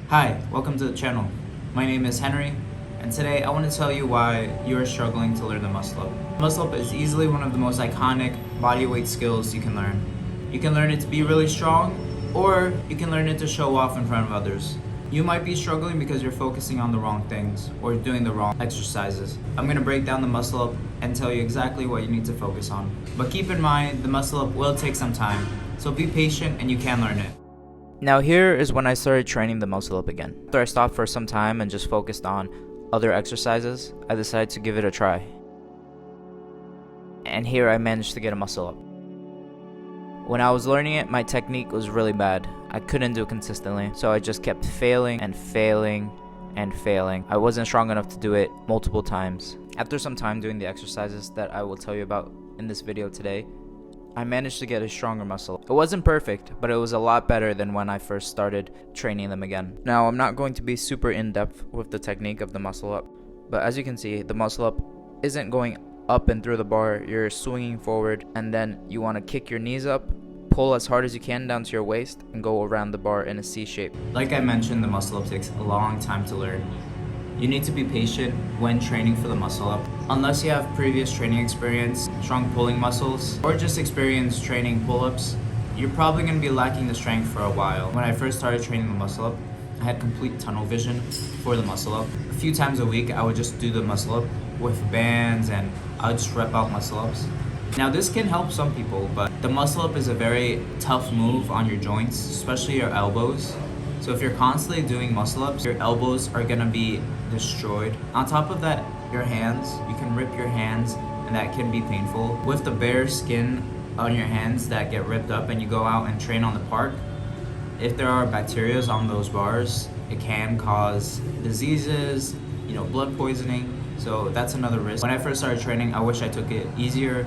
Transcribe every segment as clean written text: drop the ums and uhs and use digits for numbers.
Hi, welcome to the channel. My name is Henry, and today I want to tell you why you are struggling to learn the muscle up. Muscle up is easily one of the most iconic bodyweight skills you can learn. You can learn it to be really strong, or you can learn it to show off in front of others. You might be struggling because you're focusing on the wrong things or doing the wrong exercises. I'm going to break down the muscle up and tell you exactly what you need to focus on. But keep in mind, the muscle up will take some time, so be patient and you can learn it. Now here is when I started training the muscle up again. After I stopped for some time and just focused on other exercises, I decided to give it a try. And here I managed to get a muscle up. When I was learning it, my technique was really bad. I couldn't do it consistently, so I just kept failing and failing and failing. I wasn't strong enough to do it multiple times. After some time doing the exercises that I will tell you about in this video today, I managed to get a stronger muscle. It wasn't perfect, but it was a lot better than when I first started training them again. Now, I'm not going to be super in-depth with the technique of the muscle up, but as you can see, the muscle up isn't going up and through the bar. You're swinging forward, and then you want to kick your knees up, pull as hard as you can down to your waist, and go around the bar in a C shape. Like I mentioned, the muscle up takes a long time to learn. You need to be patient when training for the muscle up. Unless you have previous training experience, strong pulling muscles, or just experience training pull-ups, you're probably going to be lacking the strength for a while. When I first started training the muscle up, I had complete tunnel vision for the muscle up. A few times a week, I would just do the muscle up with bands and I would just rep out muscle ups. Now this can help some people, but the muscle up is a very tough move on your joints, especially your elbows. So if you're constantly doing muscle ups, your elbows are gonna be destroyed. On top of that, your hands, you can rip your hands and that can be painful. With the bare skin on your hands that get ripped up and you go out and train on the park, if there are bacteria on those bars, it can cause diseases, blood poisoning. So that's another risk. When I first started training, I wish I took it easier.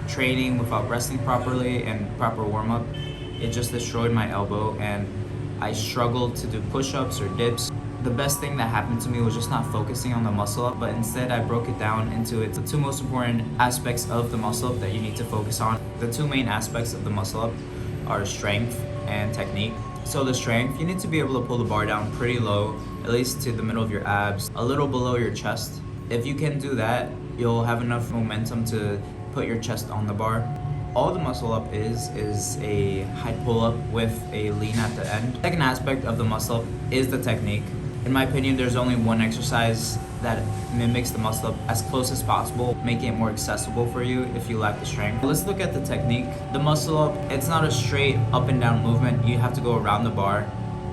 Training without resting properly and proper warm-up, it just destroyed my elbow and I struggled to do push-ups or dips. The best thing that happened to me was just not focusing on the muscle up, but instead I broke it down into the two most important aspects of the muscle up that you need to focus on. The two main aspects of the muscle up are strength and technique. So the strength, you need to be able to pull the bar down pretty low, at least to the middle of your abs, a little below your chest. If you can do that, you'll have enough momentum to put your chest on the bar. All the muscle up is a high pull up with a lean at the end. The second aspect of the muscle up is the technique. In my opinion, there's only one exercise that mimics the muscle up as close as possible, making it more accessible for you if you lack the strength. Let's look at the technique. The muscle up, it's not a straight up and down movement. You have to go around the bar.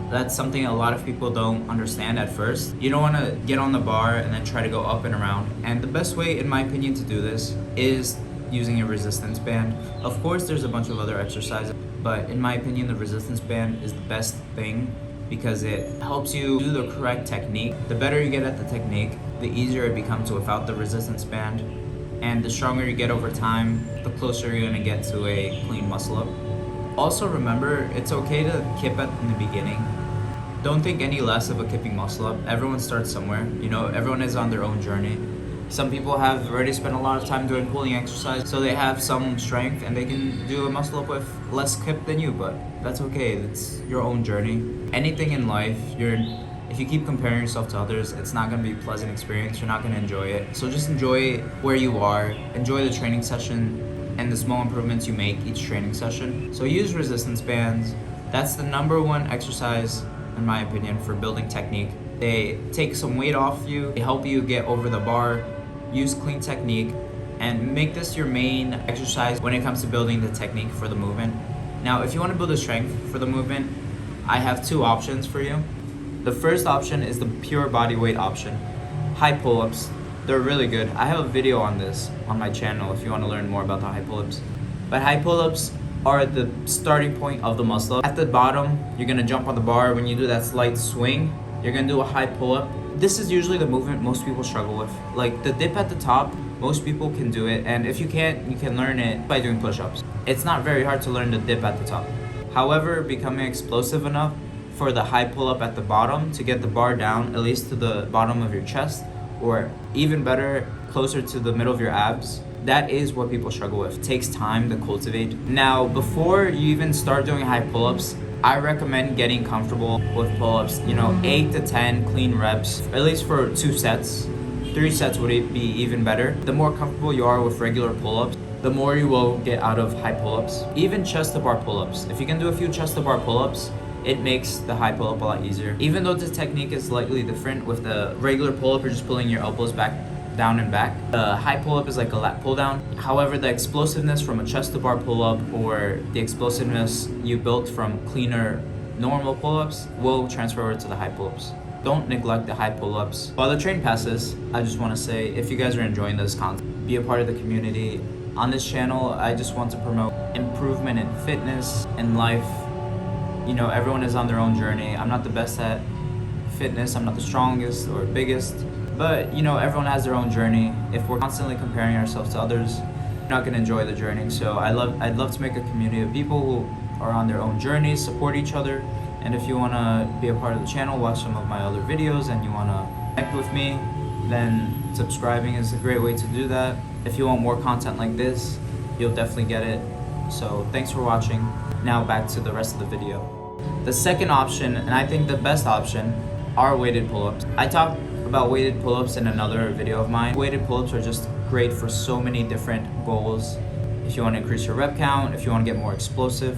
That's something a lot of people don't understand at first. You don't want to get on the bar and then try to go up and around. And the best way, in my opinion, to do this is using a resistance band. Of course, there's a bunch of other exercises, but in my opinion, the resistance band is the best thing because it helps you do the correct technique. The better you get at the technique, the easier it becomes without the resistance band. And the stronger you get over time, the closer you're going to get to a clean muscle up. Also remember, it's okay to kip in the beginning. Don't think any less of a kipping muscle up. Everyone starts somewhere. Everyone is on their own journey. Some people have already spent a lot of time doing pulling exercise, so they have some strength and they can do a muscle up with less kip than you, but that's okay. It's your own journey. Anything in life, if you keep comparing yourself to others, it's not going to be a pleasant experience. You're not going to enjoy it. So just enjoy where you are. Enjoy the training session and the small improvements you make each training session. So use resistance bands. That's the number one exercise, in my opinion, for building technique. They take some weight off you, they help you get over the bar, use clean technique, and make this your main exercise when it comes to building the technique for the movement. Now, if you want to build the strength for the movement, I have two options for you. The first option is the pure body weight option. High pull-ups, they're really good. I have a video on this on my channel if you want to learn more about the high pull-ups. But high pull-ups are the starting point of the muscle up. At the bottom, you're going to jump on the bar. When you do that slight swing, you're going to do a high pull-up. This is usually the movement most people struggle with. Like the dip at the top, most people can do it. And if you can't, you can learn it by doing push-ups. It's not very hard to learn the dip at the top. However, becoming explosive enough for the high pull-up at the bottom to get the bar down at least to the bottom of your chest, or even better, closer to the middle of your abs, that is what people struggle with. It takes time to cultivate. Now, before you even start doing high pull-ups, I recommend getting comfortable with pull-ups, 8 to 10 clean reps, at least for 2 sets. 3 sets would be even better. The more comfortable you are with regular pull-ups, the more you will get out of high pull-ups. Even chest to bar pull-ups. If you can do a few chest to bar pull-ups, it makes the high pull-up a lot easier. Even though the technique is slightly different, with the regular pull-up, you're just pulling your elbows back, down and back. The high pull-up is like a lat pull-down. However, the explosiveness from a chest to bar pull-up or the explosiveness you built from cleaner normal pull-ups will transfer over to the high pull-ups. Don't neglect the high pull-ups. While the train passes, I just want to say, if you guys are enjoying this content, be a part of the community. On this channel, I just want to promote improvement in fitness and life. Everyone is on their own journey. I'm not the best at fitness. I'm not the strongest or biggest. But, everyone has their own journey. If we're constantly comparing ourselves to others, we're not going to enjoy the journey. So I'd love to make a community of people who are on their own journeys, support each other. And if you want to be a part of the channel, watch some of my other videos, and you want to connect with me, then subscribing is a great way to do that. If you want more content like this, you'll definitely get it. So thanks for watching. Now back to the rest of the video. The second option, and I think the best option, are weighted pull-ups. I talked about weighted pull-ups in another video of mine. Weighted pull-ups are just great for so many different goals. If you want to increase your rep count, if you want to get more explosive,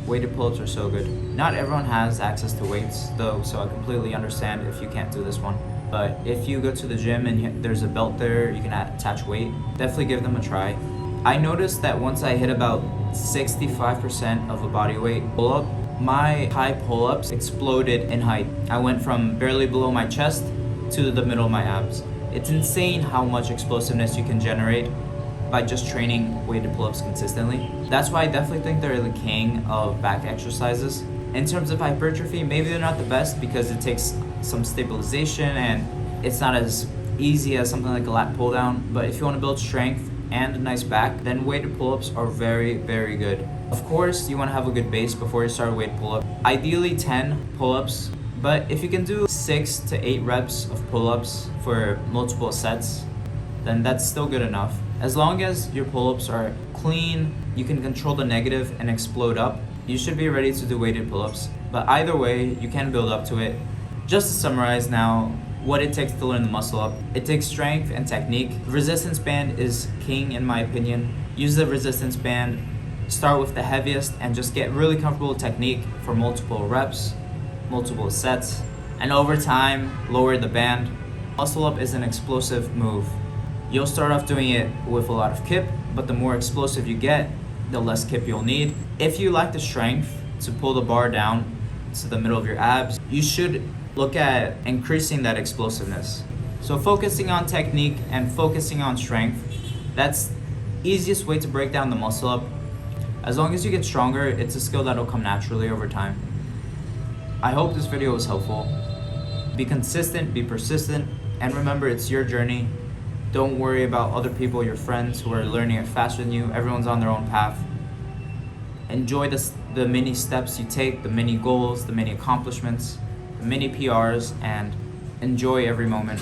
weighted pull-ups are so good. Not everyone has access to weights though, so I completely understand if you can't do this one. But if you go to the gym and there's a belt there, you can attach weight, definitely give them a try. I noticed that once I hit about 65% of a body weight pull-up, my high pull-ups exploded in height. I went from barely below my chest to the middle of my abs. It's insane how much explosiveness you can generate by just training weighted pull-ups consistently. That's why I definitely think they're the king of back exercises. In terms of hypertrophy, maybe they're not the best because it takes some stabilization and it's not as easy as something like a lat pull down. But if you want to build strength and a nice back, then weighted pull-ups are very, very good. Of course, you want to have a good base before you start a weighted pull-up. Ideally 10 pull-ups, but if you can do 6 to 8 reps of pull-ups for multiple sets, then that's still good enough. As long as your pull-ups are clean, you can control the negative and explode up, you should be ready to do weighted pull-ups. But either way, you can build up to it. Just to summarize now, what it takes to learn the muscle up. It takes strength and technique. Resistance band is king in my opinion. Use the resistance band, start with the heaviest, and just get really comfortable with technique for multiple reps, multiple sets, and over time, lower the band. Muscle up is an explosive move. You'll start off doing it with a lot of kip, but the more explosive you get, the less kip you'll need. If you lack the strength to pull the bar down to the middle of your abs, you should look at increasing that explosiveness. So focusing on technique and focusing on strength, that's the easiest way to break down the muscle up. As long as you get stronger, it's a skill that'll come naturally over time. I hope this video was helpful. Be consistent, be persistent, and remember, it's your journey. Don't worry about other people, your friends who are learning it faster than you. Everyone's on their own path. Enjoy the mini steps you take, the mini goals, the mini accomplishments, the mini PRs, and enjoy every moment.